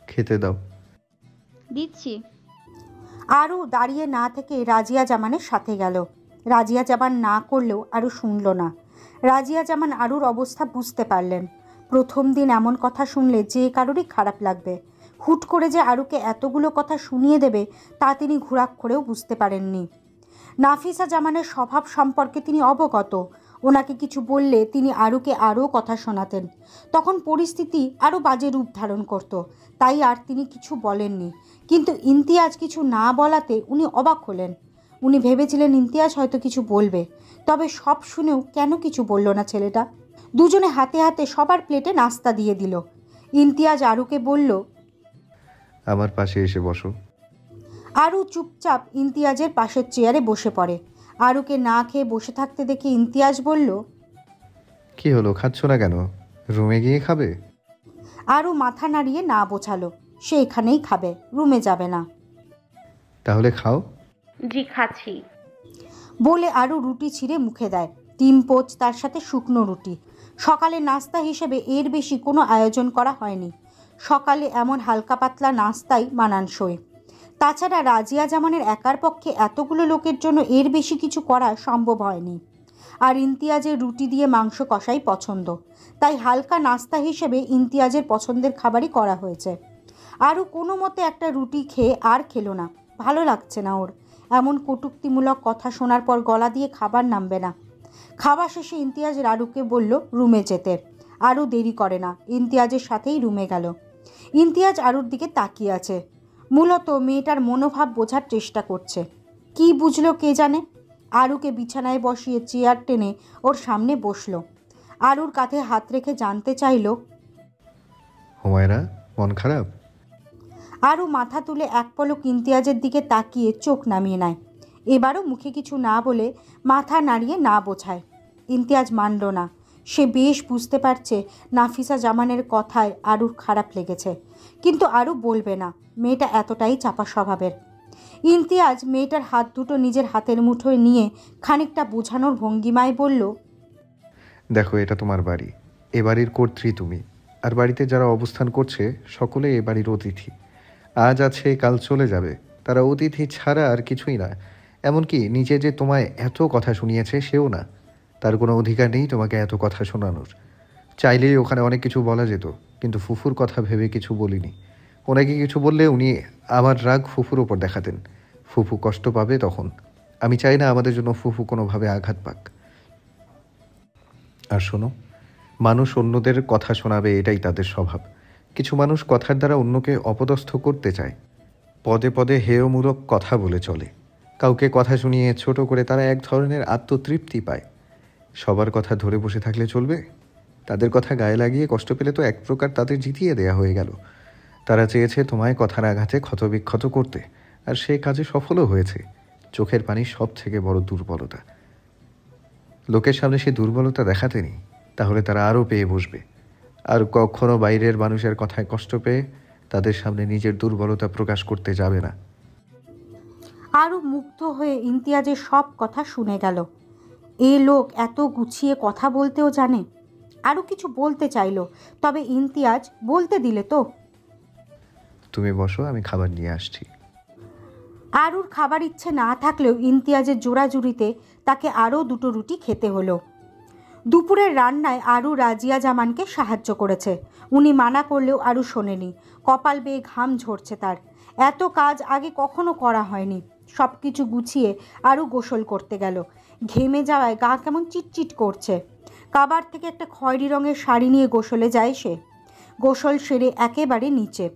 খেতে দাও। দিচ্ছি। আরু দাঁড়িয়ে না থেকে রাজিয়া জামানের সাথে গেল। রাজিয়া জামান না করলেও আরু শুনল না। রাজিয়া জামান আরুর অবস্থা বুঝতে পারলেন। প্রথম দিন এমন কথা শুনলে যে কারোরই খারাপ লাগবে। হুট করে যে আরুকে এতগুলো কথা শুনিয়ে দেবে তা তিনি ঘুরাক্ষরেও বুঝতে পারেননি। নাফিসা জামানের স্বভাব সম্পর্কে তিনি অবগত। ওনাকে কিছু বললে তিনি আরুকে আরও কথা শোনাতেন। তখন পরিস্থিতি আরও বাজে রূপ ধারণ করত, তাই আর তিনি কিছু বলেননি। কিন্তু ইমতিয়াজ কিছু না বলাতে উনি অবাক হলেন। উনি ভেবেছিলেন ইমতিয়াজ হয়তো কিছু বলবে, তবে সব শুনেও কেন কিছু বলল না ছেলেটা। দুজনে হাতে হাতে সবার প্লেটে নাস্তা দিয়ে দিল। ইমতিয়াজ আরুকে বলল, আমার পাশে এসে বসো। আরু চুপচাপ ইমতিয়াজের পাশের চেয়ারে বসে পড়ে। আরুকে না খেয়ে বসে থাকতে দেখে ইমতিয়াজ বলল, কি হলো, খাচ্ছ না কেন? রুমে গিয়ে খাবে? আরু মাথা নাড়িয়ে না বোঝালো সে এখানেই খাবে, রুমে যাবে না। তাহলে খাও। জি খাচ্ছি। বলে আরু রুটি ছিঁড়ে মুখে দেয়। ডিম পোচ, তার সাথে শুকনো রুটি। সকালে নাস্তা হিসেবে এর বেশি কোনো আয়োজন করা হয়নি। সকালে এমন হালকা পাতলা নাস্তাই মানানসই। তাছাড়া রাজিয়া জামানের একার পক্ষে এতগুলো লোকের জন্য এর বেশি কিছু করা সম্ভব হয়নি। আর ইমতিয়াজের রুটি দিয়ে মাংস কষাই পছন্দ, তাই হালকা নাস্তা হিসেবে ইমতিয়াজের পছন্দের খাবারই করা হয়েছে। আরও কোনো মতে একটা রুটি খেয়ে আর খেলো না। ভালো লাগছে না ওর। এমন কটূক্তিমূলক কথা শোনার পর গলা দিয়ে খাবার নামবে না। খাওয়া শেষে ইমতিয়াজ আরুকে বলল রুমে যেতে। আরু দেরি করে না, ইমতিয়াজের সাথেই রুমে গেল। ইমতিয়াজ আরুর দিকে তাকিয়ে আছে। মূলত মেয়েটার মনোভাব বোঝার চেষ্টা করছে। কি বুঝলো কে জানে। আরুকে বিছানায় বসিয়ে চেয়ার টেনে ওর সামনে বসলো। আরুর কাঁধে হাত রেখে জানতে চাইল, হুমায়রা, মন খারাপ? আরু মাথা তুলে এক পলক ইমতিয়াজের দিকে তাকিয়ে চোখ নামিয়ে নেয়। এবারও মুখে কিছু না বলে মাথা নাড়িয়ে না বোঝায়। ইমতিয়াজ মানল না। সে বেশ বুঝতে পারছে নাফিসা জামানের কথায় আরুর খারাপ লেগেছে, কিন্তু আরু বলবে না। মেয়েটা এতটাই চাপা স্বভাবের। ইমতিয়াজ মেয়েটার হাত দুটো নিজের হাতের মুঠোয় নিয়ে খানিকটা বোঝানোর ভঙ্গিমায় বলল, দেখো, এটা তোমার বাড়ি। এ বাড়ির কর্ত্রী তুমি। আর বাড়িতে যারা অবস্থান করছে সকলে এ বাড়ির অতিথি। আজ আছে, কাল চলে যাবে। তারা অতিথি ছাড়া আর কিছুই না। এমনকি নিজে যে তোমায় এত কথা শুনিয়েছে সেও না। তার কোনো অধিকার নেই তোমাকে এত কথা শোনানোর। চাইলেই ওখানে অনেক কিছু বলা যেত, কিন্তু ফুফুর কথা ভেবে কিছু বলিনি। ওনাকে কিছু বললে উনি আমার রাগ ফুফুর ওপর দেখাতেন। ফুফু কষ্ট পাবে তখন। আমি চাই না আমাদের জন্য ফুফু কোনোভাবে আঘাত পাক। আর শোনো, মানুষ অন্যদের কথা শোনাবে, এটাই তাদের স্বভাব। কিছু মানুষ কথার দ্বারা অন্যকে অপদস্থ করতে চায়। পদে পদে হেয়মূলক কথা বলে চলে। কাউকে কথা শুনিয়ে ছোট করে তারা এক ধরনের আত্মতৃপ্তি পায়। সবার কথা ধরে বসে থাকলে চলবে? তাদের কথা গায়ে লাগিয়ে কষ্ট পেলে তো এক প্রকার তাদের জিতিয়ে দেয়া হয়ে গেল। তারা চেয়েছে তোমায় কথার আঘাতে ক্ষতবিক্ষত করতে, আর সে কাজে সফলও হয়েছে। চোখের পানি সব থেকে বড় দুর্বলতা। লোকের সামনে সে দুর্বলতা দেখাতে নেই, তাহলে তারা আরও পেয়ে বসবে। আর কখনো বাইরের মানুষের কথায় কষ্ট পেয়ে তাদের সামনে নিজের দুর্বলতা প্রকাশ করতে যাবে না। আরও মুগ্ধ হয়ে ইমতিয়াজের সব কথা শুনে গেল। এ লোক এত গুছিয়ে কথা বলতেও জানে। আরও কিছু বলতে চাইল, তবে ইমতিয়াজ বলতে দিলে তো। তুমি বসো, আমি খাবার নিয়ে আসছি। আরুর খাবার ইচ্ছে না থাকলেও ইমতিয়াজের জোড়াজুড়িতে তাকে আরও দুটো রুটি খেতে হলো। দুপুরের রান্নায় আরু রাজিয়া জামানকে সাহায্য করেছে। উনি মানা করলেও আরু শোনেনি। কপাল বেয়ে ঘাম ঝরছে তার। এত কাজ আগে কখনো করা হয়নি। সব কিছু গুছিয়ে আরু গোসল করতে গেল। ঘেমে যাওয়ায় গা কেমন চিটচিট করছে। কাবার থেকে একটা খয়েরি রঙের শাড়ি নিয়ে গোসলে যায় সে। গোসল সেরে একেবারে নিচে।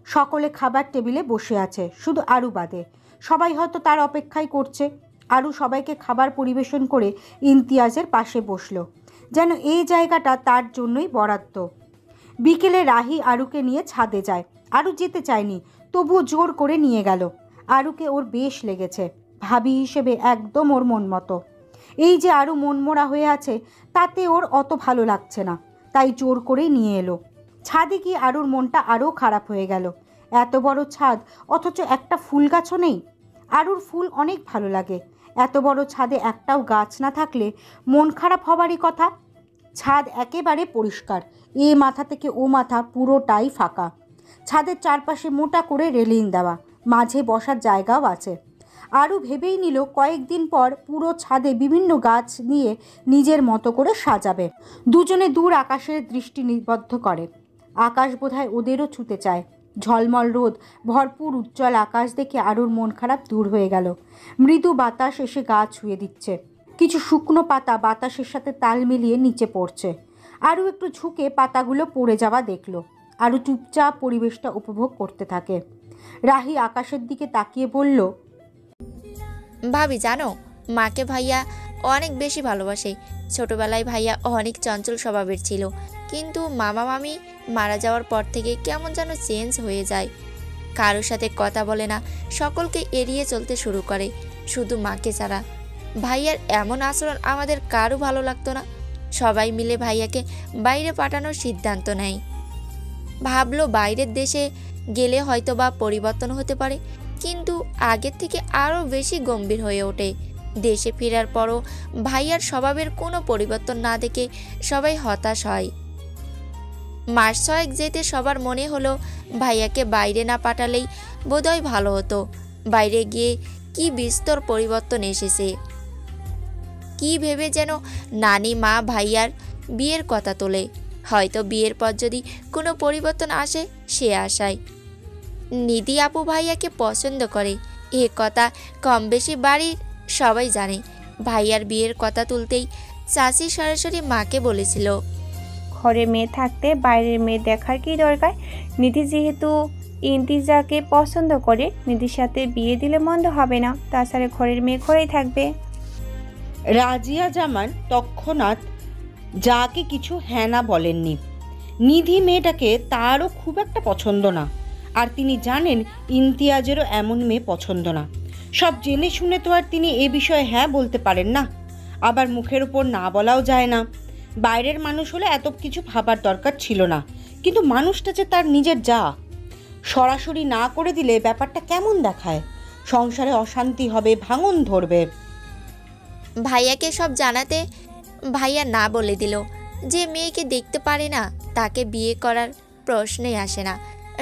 সকলে খাবার টেবিলে বসে আছে, শুধু আরু বাদে। সবাই হয়তো তার অপেক্ষাই করছে। আরু সবাইকে খাবার পরিবেশন করে ইমতিয়াজের পাশে বসলো, যেন এই জায়গাটা তার জন্যই বরাদ্দ। বিকেলে রাহি আরুকে নিয়ে ছাদে যায়। আরু যেতে চায়নি, তবুও জোর করে নিয়ে গেল। আরুকে ওর বেশ লেগেছে। ভাবি হিসেবে একদম ওর মন মতো। এই যে আরু মনমরা হয়ে আছে, তাতে ওর অত ভালো লাগছে না, তাই জোর করেই নিয়ে এলো। ছাদে গিয়ে আরুর মনটা আরও খারাপ হয়ে গেল। এত বড় ছাদ, অথচ একটা ফুল গাছও নেই। আরুর ফুল অনেক ভালো লাগে। এত বড় ছাদে একটাও গাছ না থাকলে মন খারাপ হবারই কথা। ছাদ একেবারে পরিষ্কার, এ মাথা থেকে ও মাথা পুরোটাই ফাঁকা। ছাদের চারপাশে মোটা করে রেলিং দেওয়া, মাঝে বসার জায়গাও আছে। আরও ভেবেই নিল কয়েকদিন পর পুরো ছাদে বিভিন্ন গাছ নিয়ে নিজের মতো করে সাজাবে। দুজনে দূর আকাশের দৃষ্টি নিবদ্ধ করে। আকাশ বোধহয় ওদেরও ছুতে চায়। ঝলমল রোদ, ভরপুর উজ্জ্বল আকাশ দেখে আরুর মন খারাপ দূর হয়ে গেল। মৃদু বাতাস এসে গা ছুঁয়ে দিচ্ছে, কিছু শুকনো পাতা বাতাসের সাথে তাল মিলিয়ে নিচে পড়ছে। আরু একটু ঝুঁকে পাতাগুলো পড়ে যাওয়া দেখল। আরু চুপচাপ পরিবেশটা উপভোগ করতে থাকে। রাহি আকাশের দিকে তাকিয়ে বলল, ভাবি জানো, মাকে ভাইয়া অনেক বেশি ভালোবাসে। ছোটবেলায় ভাইয়া অনেক চঞ্চল স্বভাবের ছিল, কিন্তু মামা মামি মারা যাওয়ার পর থেকে কেমন যেন চেঞ্জ হয়ে যায়। কারোর সাথে কথা বলে না, সকলকে এড়িয়ে চলতে শুরু করে, শুধু মাকে ছাড়া। ভাইয়ার এমন আচরণ আমাদের কারও ভালো লাগতো না। সবাই মিলে ভাইয়াকে বাইরে পাঠানোর সিদ্ধান্ত নেয়। ভাবলো বাইরের দেশে গেলে হয়তো বা পরিবর্তন হতে পারে, কিন্তু আগের থেকে আরও বেশি গম্ভীর হয়ে ওঠে। দেশে ফেরার পরও ভাইয়ার স্বভাবের কোনো পরিবর্তন না দেখে সবাই হতাশ হয়। মাস 6 যেতে সবার মনে হলো ভাইয়াকে বাইরে না পাঠালেই বোধহয় ভালো হতো। বাইরে গিয়ে কি বিস্তর পরিবর্তন এসেছে। কি ভেবে যেন নানি মা ভাইয়ার বিয়ের কথা তোলে। হয়তো বিয়ের পর যদি কোনো পরিবর্তন আসে সে আশায়। নিধি আপু ভাইয়াকে পছন্দ করে, এ কথা কম বেশি বাড়ির সবাই জানে। ভাইয়ার বিয়ের কথা তুলতেই চাচি সরাসরি মাকে বলেছিল, ঘরে মেয়ে থাকতে বাইরের মেয়ে দেখার কি দরকার? নিধি যেহেতু ইন্তিজাকে পছন্দ করে, নিধির সাথে বিয়ে দিলে মন্দ হবে না। তাছাড়া ঘরের মেয়ে ঘরেই থাকবে। রাজিয়া জামান তৎক্ষণাৎ যাকে কিছু হ্যাঁ না বলেননি। নিধি মেয়েটাকে তারও খুব একটা পছন্দ না, আর তিনি জানেন ইমতিয়াজেরও এমন মেয়ে পছন্দ না। সব জেনে শুনে তো আর তিনি এ বিষয়ে হ্যাঁ বলতে পারেন না, আবার মুখের ওপর না বলাও যায় না। বাইরের মানুষ হলে এত কিছু ভাবার দরকার ছিল না, কিন্তু মানুষটা যে তার নিজের যা, সরাসরি না করে দিলে ব্যাপারটা কেমন দেখায়। সংসারে অশান্তি হবে, ভাঙন ধরবে। ভাইয়াকে সব জানাতে ভাইয়া না বলে দিল। যে মেয়েকে দেখতে পারে না তাকে বিয়ে করার প্রশ্নই আসে না।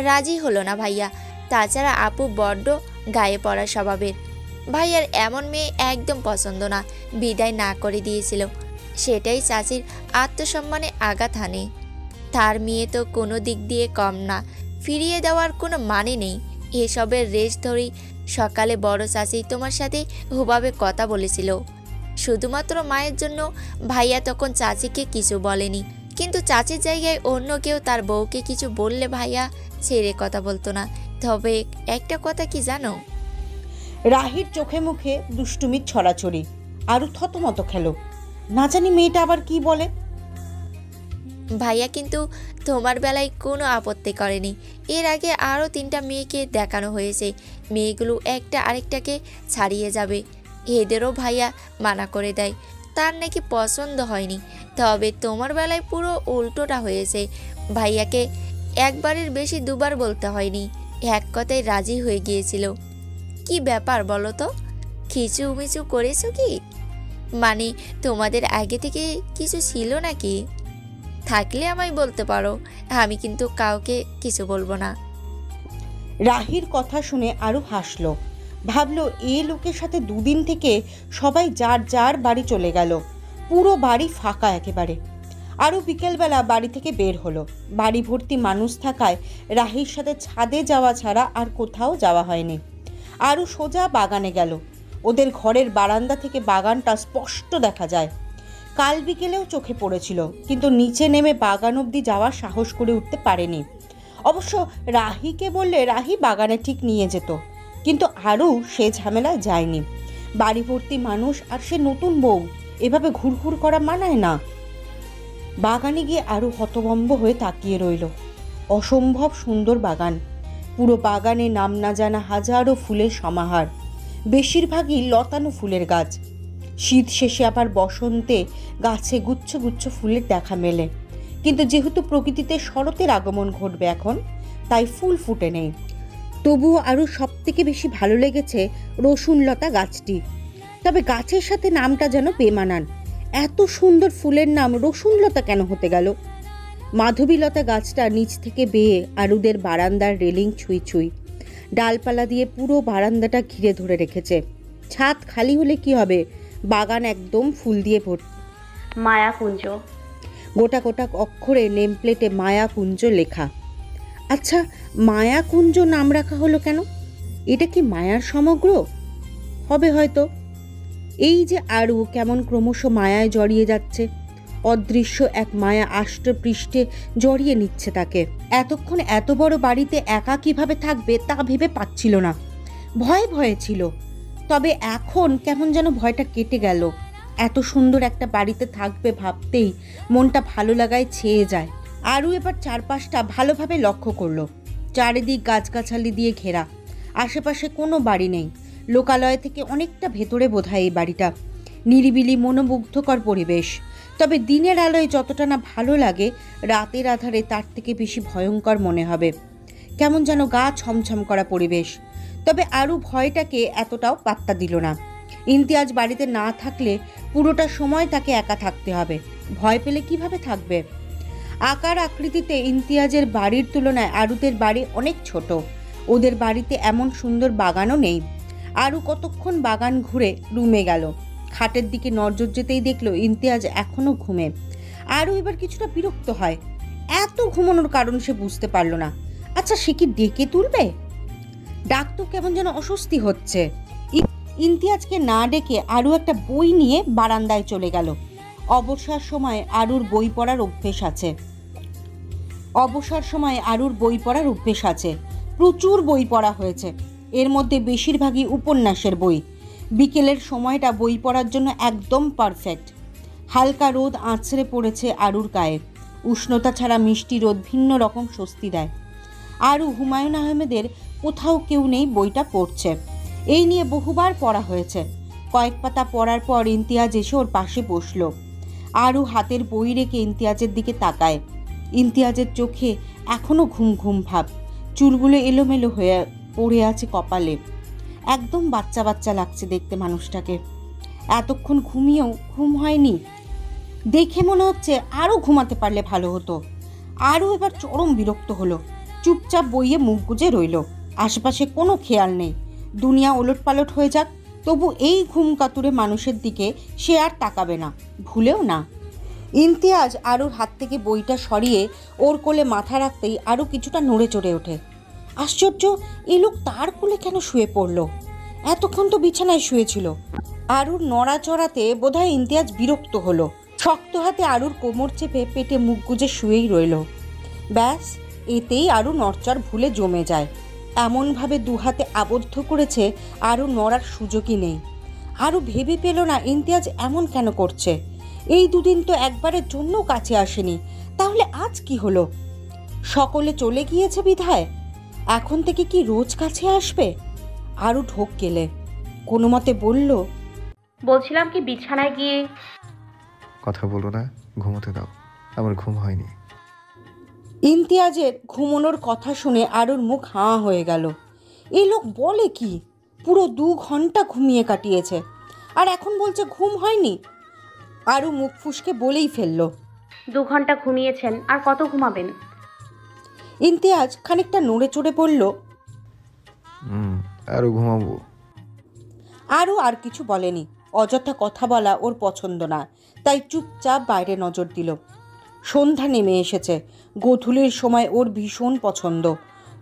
রাজি হলো না ভাইয়া। তাছাড়া আপু বড্ড গায়ে পড়া স্বভাবের। ভাইয়ার এমন মেয়ে একদম পছন্দ না, বিদায় না করে দিয়েছিল। সেটাই চাচির আত্মসম্মানে আঘাত হানে। তার মেয়ে তো কোনো দিক দিয়ে কম না, ফিরিয়ে দেওয়ার কোনো মানে নেই। এসবের রেশ ধরেই সকালে বড় চাচি তোমার সাথে হুবাবে কথা বলেছিল। শুধুমাত্র মায়ের জন্য ভাইয়া তখন চাচিকে কিছু বলেনি, কিন্তু চাচির জায়গায় অন্য কেউ তার বউকে কিছু বললে ভাইয়া ছেড়ে কথা বলতো না। তবে একটা কথা কি জানো? রাহির চোখে মুখে দুষ্টুমির ছড়াছড়ি। আরও থতমত খেলো, না জানি মেয়েটা আবার কি বলে। ভাইয়া কিন্তু তোমার বেলায় কোনো আপত্তি করেনি। এর আগে আরও 3টা মেয়েকে দেখানো হয়েছে। মেয়েগুলো একটা আরেকটাকে ছাড়িয়ে যাবে, এদেরও ভাইয়া মানা করে দেয়। তার নাকি পছন্দ হয়নি। তবে তোমার বেলায় পুরো উল্টোটা হয়েছে। ভাইয়াকে একবারের বেশি 2বার বলতে হয়নি, এক কথায় রাজি হয়ে গিয়েছিল। কি ব্যাপার বলো তো? খিচুমিচু করেছো কি? মানে তোমাদের আগে থেকে কিছু ছিল নাকি? থাকলে আমায় বলতে পারো, আমি কিন্তু কাউকে কিছু বলবো না। রাহির কথা শুনে আরও হাসলো। ভাবলো এ লোকের সাথে 2 দিন থেকে সবাই যার যার বাড়ি চলে গেল, পুরো বাড়ি ফাঁকা একেবারে। আরও বিকেলবেলা বাড়ি থেকে বের হলো। বাড়ি ভর্তি মানুষ থাকায় রাহির সাথে ছাদে যাওয়া ছাড়া আর কোথাও যাওয়া হয়নি। আরও সোজা বাগানে গেল। ওদের ঘরের বারান্দা থেকে বাগানটা স্পষ্ট দেখা যায়। কাল বিকেলেও চোখে পড়েছিল, কিন্তু নিচে নেমে বাগান অবধি যাওয়ার সাহস করে উঠতে পারেনি। অবশ্য রাহিকে বললে রাহি বাগানে ঠিক নিয়ে যেত, কিন্তু আরও সে ঝামেলায় যায়নি। বাড়ি ভর্তি মানুষ আর সে নতুন বউ, এভাবে ঘুরঘুর করা মানায় না। বাগানে গিয়ে আরও হতভম্ব হয়ে তাকিয়ে রইল। অসম্ভব সুন্দর বাগান। পুরো বাগানে নাম না জানা হাজারো ফুলের সমাহার, বেশিরভাগই লতানো ফুলের গাছ। শীত শেষে আবার বসন্তে গাছে গুচ্ছ গুচ্ছ ফুলের দেখা মেলে, কিন্তু যেহেতু প্রকৃতিতে শরতের আগমন ঘটবে এখন, তাই ফুল ফুটে নেই। তবুও আরও সবথেকে বেশি ভালো লেগেছে রসুনলতা গাছটি। তবে গাছের সাথে নামটা যেন বেমানান। এত সুন্দর ফুলের নাম রসুনলতা কেন হতে গেল? মাধবীলতা গাছটা নিচ থেকে বেয়ে আরুদের বারান্দার রেলিং ছুঁই ছুঁই, ডালপালা দিয়ে পুরো বারান্দাটা ঘিরে ধরে রেখেছে। ছাদ খালি হলে কি হবে, বাগান একদম ফুল দিয়ে ভর্তি। মায়াকুঞ্জ। গোটা গোটা অক্ষরে নেম প্লেটে মায়াকুঞ্জ লেখা। আচ্ছা, মায়াকুঞ্জ নাম রাখা হলো কেন? এটা কি মায়ার সমগ্র হবে হয়তো? এই যে আরু কেমন ক্রমশ মায়ায় জড়িয়ে যাচ্ছে, অদৃশ্য এক মায়া আষ্টপৃষ্ঠে জড়িয়ে নিচ্ছে তাকে। এতক্ষণ এত বড় বাড়িতে একা কিভাবে থাকবে তা ভেবে পাচ্ছিল না, ভয়ে ভয়ে ছিল। তবে এখন কেমন যেন ভয়টা কেটে গেল। এত সুন্দর একটা বাড়িতে থাকবে ভাবতেই মনটা ভালো লাগায় ছেয়ে যায়। আরু এবার চারপাশটা ভালোভাবে লক্ষ্য করলো। চারিদিক গাছগাছালি দিয়ে ঘেরা, আশেপাশে কোনো বাড়ি নেই। লোকালয় থেকে অনেকটা ভেতরে বোধহয় এই বাড়িটা। নিরিবিলি মনোমুগ্ধকর পরিবেশ। তবে দিনের আলোয় যতটা না ভালো লাগে, রাতের আধারে তার থেকে বেশি ভয়ঙ্কর মনে হবে। কেমন যেন গা ছমছম করা পরিবেশ। তবে আরু ভয়টাকে এতটাও পাত্তা দিল না। ইমতিয়াজ বাড়িতে না থাকলে পুরোটা সময় তাকে একা থাকতে হবে। ভয় পেলে কিভাবে থাকবে? আকার আকৃতিতে ইমতিয়াজের বাড়ির তুলনায় আরুদের বাড়ি অনেক ছোট। ওদের বাড়িতে এমন সুন্দর বাগানও নেই। আরু কতক্ষণ বাগান ঘুরে রুমে গেল। খাটের দিকে নজর যেতেই দেখলো ইমতিয়াজ এখনো ঘুমে। আরু এবার কিছুটা বিরক্ত হয়। এত ঘুমানোর কারণ সে বুঝতে পারল না। আচ্ছা, সে কি ডেকে তুলবে? ডাক তো কেমন যেন অস্বস্তি হচ্ছে। ইমতিয়াজকে না ডেকে আরু একটা বই নিয়ে বারান্দায় চলে গেল। অবসর সময় আরুর বই পড়ার অভ্যেস আছে। প্রচুর বই পড়া হয়েছে। এর মধ্যে বেশিরভাগই উপন্যাসের বই। বিকেলের সময়টা বই পড়ার জন্য একদম পারফেক্ট। হালকা রোদ আছড়ে পড়েছে আরুর গায়ে। উষ্ণতা ছাড়া মিষ্টি রোদ ভিন্ন রকম স্বস্তি দেয়। আরু হুমায়ুন আহমেদের কোথাও কেউ নেই বইটা পড়ছে। এই নিয়ে বহুবার পড়া হয়েছে। কয়েক পাতা পড়ার পর ইমতিয়াজ এসে ওর পাশে বসল। আরু হাতের বই রেখে ইমতিয়াজের দিকে তাকায়। ইমতিয়াজের চোখে এখনো ঘুম ঘুম ভাব। চুলগুলো এলোমেলো হয়ে পড়ে আছে কপালে। একদম বাচ্চা বাচ্চা লাগছে দেখতে মানুষটাকে। এতক্ষণ ঘুমিয়েও ঘুম হয়নি। দেখে মনে হচ্ছে আরও ঘুমাতে পারলে ভালো হতো। আরও এবার চরম বিরক্ত হলো। চুপচাপ বইয়ে মুখ গুজে রইল। আশেপাশে কোনো খেয়াল নেই। দুনিয়া ওলটপালট হয়ে যাক, তবু এই ঘুম কাতুরে মানুষের দিকে সে আর তাকাবে না, ভুলেও না। ইমতিয়াজ আরুর হাত থেকে বইটা সরিয়ে ওর কোলে মাথা রাখতেই আরও কিছুটা নড়ে চড়ে ওঠে। আশ্চর্য, এই লোক তার কোলে কেন শুয়ে পড়ল? এতক্ষণ তো বিছানায় শুয়েছিল। আরুর নড়াচড়াতে বোধহয় ইমতিয়াজ বিরক্ত হলো। শক্ত হাতে আরুর কোমর চেপে পেটে মুখ গুজে শুয়েই রইল। ব্যাস, এতেই আরু নড়চড় ভুলে জমে যায়। এমনভাবে দুহাতে আবদ্ধ করেছে আরু নড়ার সুযোগই নেই। আরু ভেবে পেল না ইমতিয়াজ এমন কেন করছে। এই দুদিন তো একবারের জন্যও কাছে আসেনি, তাহলে আজ কি হলো? সকলে চলে গিয়েছে বিধায় এখন থেকে কি রোজ কাছে আসবে? আরু ঢোক গেলে কোনো মতে বলল, বলছিলাম কি বিছানায় গিয়ে। কথা বলো না, ঘুমোতে দাও, আমার ঘুম হয়নি। ইমতিয়াজের ঘুমানোর কথা শুনে আরুর মুখ হাঁ হয়ে গেল। এই লোক বলে কি? পুরো 2 ঘন্টা ঘুমিয়ে কাটিয়েছে, আর এখন বলছে ঘুম হয়নি। আরু মুখ ফুসকে বলেই ফেলল, 2 ঘন্টা ঘুমিয়েছেন, আর কত ঘুমাবেন? ইমতিয়াজ খানিকটা নড়ে চড়ে বলল, আরও ঘুমাবো। আরও আর কিছু বলেনি। অযথা কথা বলা ওর পছন্দ না, তাই চুপচাপ বাইরে নজর দিল। সন্ধ্যা নেমে এসেছে। গোধূলির সময় ওর ভীষণ পছন্দ।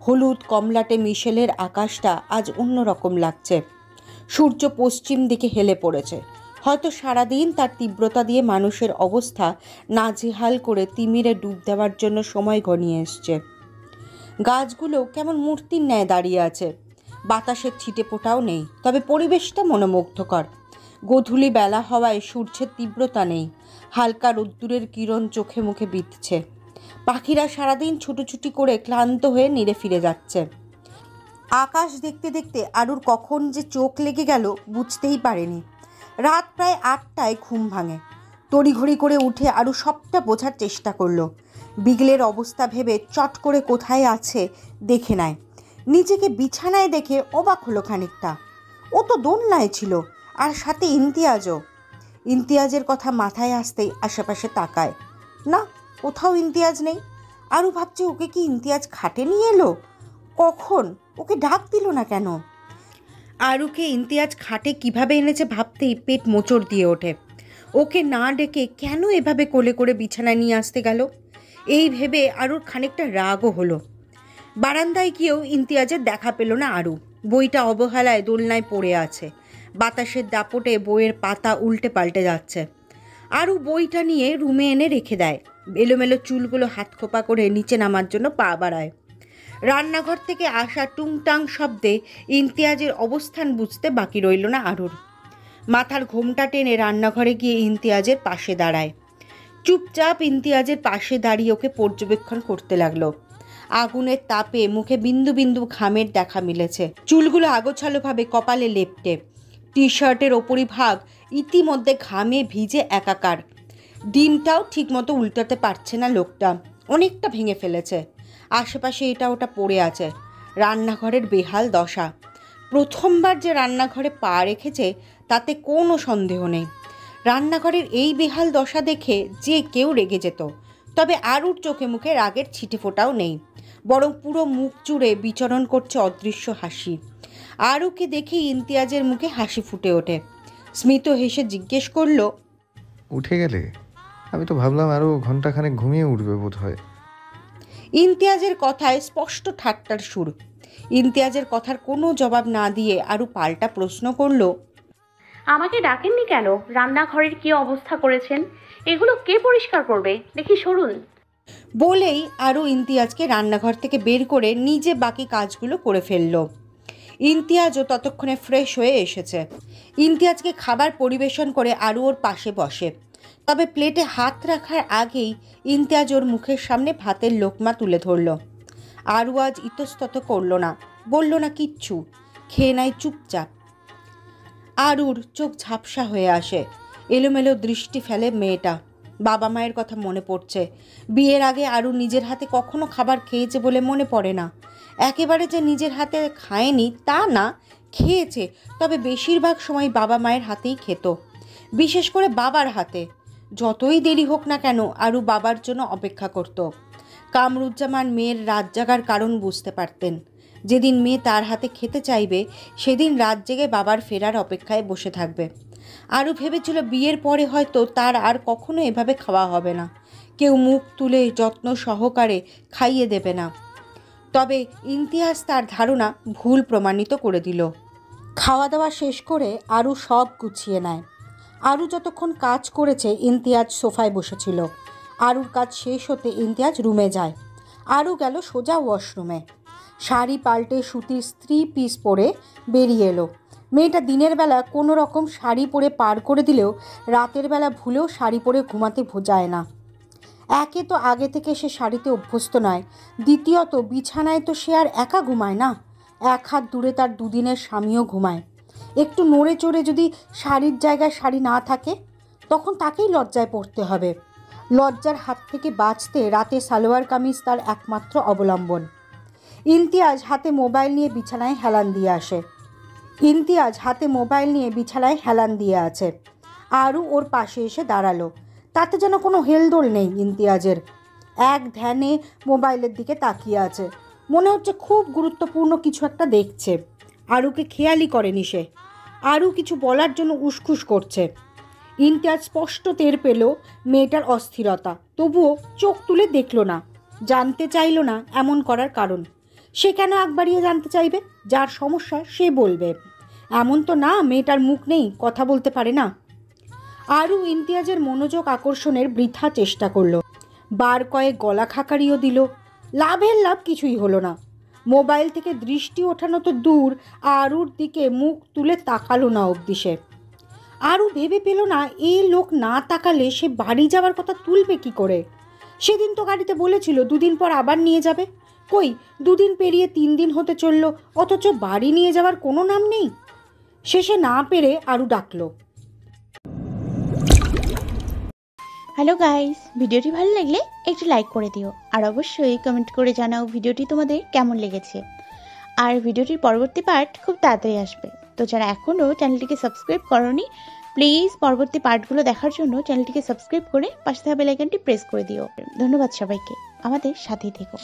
হলুদ কমলাটে মিশেলের আকাশটা আজ অন্যরকম লাগছে। সূর্য পশ্চিম দিকে হেলে পড়েছে। হয়তো সারাদিন তার তীব্রতা দিয়ে মানুষের অবস্থা নাজেহাল করে তিমিরে ডুব দেওয়ার জন্য সময় ঘনিয়ে এসছে। গাছগুলো কেমন মূর্তির ন্যায় দাঁড়িয়ে আছে। বাতাসের ছিটে ফোঁটাও নেই, তবে পরিবেশটা মনোমুগ্ধকর। গোধূলি বেলা হওয়ায় সূর্যের তীব্রতা নেই। হালকা রোদ্দুরের কিরণ চোখে মুখে বিঁধছে। পাখিরা সারাদিন ছুটোছুটি করে ক্লান্ত হয়ে নিরে ফিরে যাচ্ছে। আকাশ দেখতে দেখতে আরুর কখন যে চোখ লেগে গেল বুঝতেই পারেনি। রাত প্রায় 8টায় ঘুম ভাঙে। তড়িঘড়ি করে উঠে আরু সবটা বোঝার চেষ্টা করলো। বিগলের অবস্থা ভেবে চট করে কোথায় আছে দেখে নেয়। নিজেকে বিছানায় দেখে অবাক হলো খানিকটা। ও তো দোলনায় ছিল, আর সাথে ইমতিয়াজও। ইমতিয়াজের কথা মাথায় আসতেই আশেপাশে তাকায়, না, কোথাও ইমতিয়াজ নেই। আরও ভাবছে ওকে কি ইমতিয়াজ খাটে নিয়ে এলো? কখন? ওকে ডাক দিল না কেন? আরুকে ইমতিয়াজ খাটে কিভাবে এনেছে ভাবতেই পেট মোচড় দিয়ে ওঠে। ওকে না ডেকে কেন এভাবে কোলে করে বিছানায় নিয়ে আসতে গেল? এই ভেবে আরুর খানিকটা রাগও হলো। বারান্দায় গিয়েও ইমতিয়াজের দেখা পেল না আরু। বইটা অবহেলায় দোলনায় পড়ে আছে। বাতাসের দাপটে বইয়ের পাতা উল্টে পাল্টে যাচ্ছে। আরু বইটা নিয়ে রুমে এনে রেখে দেয়। এলোমেলো চুলগুলো হাত খোপা করে নিচে নামার জন্য পা বাড়ায়। রান্নাঘর থেকে আসা টুংটাং শব্দে ইমতিয়াজের অবস্থান বুঝতে বাকি রইল না আরুর। মাথার ঘোমটা টেনে রান্নাঘরে গিয়ে ইমতিয়াজের পাশে দাঁড়ায়। চুপচাপ ইমতিয়াজের পাশে দাঁড়িয়ে ওকে পর্যবেক্ষণ করতে লাগলো। আগুনের তাপে মুখে বিন্দু বিন্দু ঘামের দেখা মিলেছে। চুলগুলো আগোছালোভাবে কপালে লেপটে। টি শার্টের ওপরিভাগ ইতিমধ্যে ঘামে ভিজে একাকার। ডিমটাও ঠিকমতো উল্টাতে পারছে না লোকটা, অনেকটা ভেঙে ফেলেছে। আশেপাশে এটা ওটা পড়ে আছে। রান্নাঘরের বেহাল দশা। প্রথমবার যে রান্নাঘরে পা রেখেছে তাতে কোনো সন্দেহ নেই। রান্নাঘরের এই বেহাল দশা দেখে যে কেউ রেগে যেত। তবে আরুর চোখে মুখে রাগের ছিটে ফোটাও নেই, বরং পুরো মুখ জুড়ে বিচরণ করছে অদৃশ্য হাসি। আরুকে দেখে ইমতিয়াজের মুখে হাসি ফুটে ওঠে। স্মিত হেসে জিজ্ঞেস করল, উঠে গেলে? আমি তো ভাবলাম আরও ঘন্টাখানেক ঘুমিয়ে উঠবে বোধ হয়। ইমতিয়াজের কথায় স্পষ্ট ঠাট্টার সুর। ইমতিয়াজের কথার কোনো জবাব না দিয়ে আরু পাল্টা প্রশ্ন করল, আমাকে ডাকেননি কেন? রান্নাঘরের কি অবস্থা করেছেন? এগুলো কে পরিষ্কার করবে? দেখি সরুন। বলেই আরু ইমতিয়াজকে রান্নাঘর থেকে বের করে নিজে বাকি কাজগুলো করে ফেলল। ইমতিয়াজও ততক্ষণে ফ্রেশ হয়ে এসেছে। ইমতিয়াজকে খাবার পরিবেশন করে আরু ওর পাশে বসে। তবে প্লেটে হাত রাখার আগেই ইমতিয়াজ ওর মুখের সামনে ভাতের লোকমা তুলে ধরল। আরু আজ ইতস্তত করল না, বলল না কিচ্ছু, খেয়ে নাই চুপচাপ। আরুর চোখ ঝাপসা হয়ে আসে। এলোমেলো দৃষ্টি ফেলে মেয়েটা। বাবা মায়ের কথা মনে পড়ছে। বিয়ের আগে আরু নিজের হাতে কখনো খাবার খেয়েছে বলে মনে পড়ে না। একেবারে যে নিজের হাতে খায়নি তা না, খেয়েছে, তবে বেশিরভাগ সময় বাবা মায়ের হাতেই খেত, বিশেষ করে বাবার হাতে। যতই দেরি হোক না কেন আরু বাবার জন্য অপেক্ষা করত। কামরুজ্জামান মেয়ের রাত জাগার কারণ বুঝতে পারতেন। যেদিন মেয়ে তার হাতে খেতে চাইবে সেদিন রাত জেগে বাবার ফেরার অপেক্ষায় বসে থাকবে। আরু ভেবেছিল বিয়ের পরে হয়তো তার আর কখনো এভাবে খাওয়া হবে না, কেউ মুখ তুলে যত্ন সহকারে খাইয়ে দেবে না। তবে ইমতিয়াজ তার ধারণা ভুল প্রমাণিত করে দিল। খাওয়া দাওয়া শেষ করে আরু সব গুছিয়ে নেয়। আরু যতক্ষণ কাজ করেছে ইমতিয়াজ সোফায় বসেছিল। আরুর কাজ শেষ হতে ইমতিয়াজ রুমে যায়। আরু গেল সোজা ওয়াশরুমে। শাড়ি পাল্টে সুতির স্ত্রী পিস পরে বেরিয়ে এলো। মেয়েটা দিনের বেলা কোনো রকম শাড়ি পরে পার করে দিলেও রাতের বেলা ভুলেও শাড়ি পরে ঘুমাতে যায় না। একে তো আগে থেকে সে শাড়িতে অভ্যস্ত নয়, দ্বিতীয়ত বিছানায় তো সে আর একা ঘুমায় না, এক হাত দূরে তার দুদিনের স্বামীও ঘুমায়। একটু নড়ে চড়ে যদি শাড়ির জায়গায় শাড়ি না থাকে তখন তাকেই লজ্জায় পড়তে হবে। লজ্জার হাত থেকে বাঁচতে রাতে সালোয়ার কামিজ তার একমাত্র অবলম্বন। ইমতিয়াজ হাতে মোবাইল নিয়ে বিছানায় হেলান দিয়ে আছে। আরু ওর পাশে এসে দাঁড়ালো। তাতে যেন কোনো হেলদোল নেই ইমতিয়াজের। এক ধ্যানে মোবাইলের দিকে তাকিয়ে আছে। মনে হচ্ছে খুব গুরুত্বপূর্ণ কিছু একটা দেখছে। আরুকে খেয়ালই করেনি সে। আরু কিছু বলার জন্য উসখুস করছে। ইমতিয়াজ স্পষ্ট টের পেল মেয়েটার অস্থিরতা, তবুও চোখ তুলে দেখল না, জানতে চাইল না এমন করার কারণ। সে কেন আগ বাড়িয়ে জানতে চাইবে? যার সমস্যা সে বলবে। এমন তো না মেয়েটার মুখ নেই, কথা বলতে পারে না। আরু ইমতিয়াজের মনোযোগ আকর্ষণের বৃথা চেষ্টা করলো। বার কয়েক গলা খাকারিও দিল। লাভের লাভ কিছুই হলো না। মোবাইল থেকে দৃষ্টি ওঠানো তো দূর, আরুর দিকে মুখ তুলে তাকালো না অবধি সে। আরু ভেবে পেল না এই লোক না তাকালে সে বাড়ি যাওয়ার কথা তুলবে কি করে। সেদিন তো গাড়িতে বলেছিল 2 দিন পর আবার নিয়ে যাবে। কই 2 দিন পেরিয়ে 3 দিন হতে চলল, অথচ বাড়ি নিয়ে যাওয়ার কোনো নাম নেই। শেষে না পেরে আরু ডাকলো, হ্যালো গাইস, ভিডিওটি ভালো লাগলে একটু লাইক করে দিও, আর অবশ্যই কমেন্ট করে জানাও ভিডিওটি তোমাদের কেমন লেগেছে। আর ভিডিওটির পরবর্তী পার্ট খুব তাড়াতাড়ি আসবে, তো যারা এখনও চ্যানেলটিকে সাবস্ক্রাইব করোনি প্লিজ পরবর্তী পার্টগুলো দেখার জন্য চ্যানেলটিকে সাবস্ক্রাইব করে পাশে থাকা বেল আইকনটি প্রেস করে দিও। ধন্যবাদ সবাইকে, আমাদের সাথেই থেকো।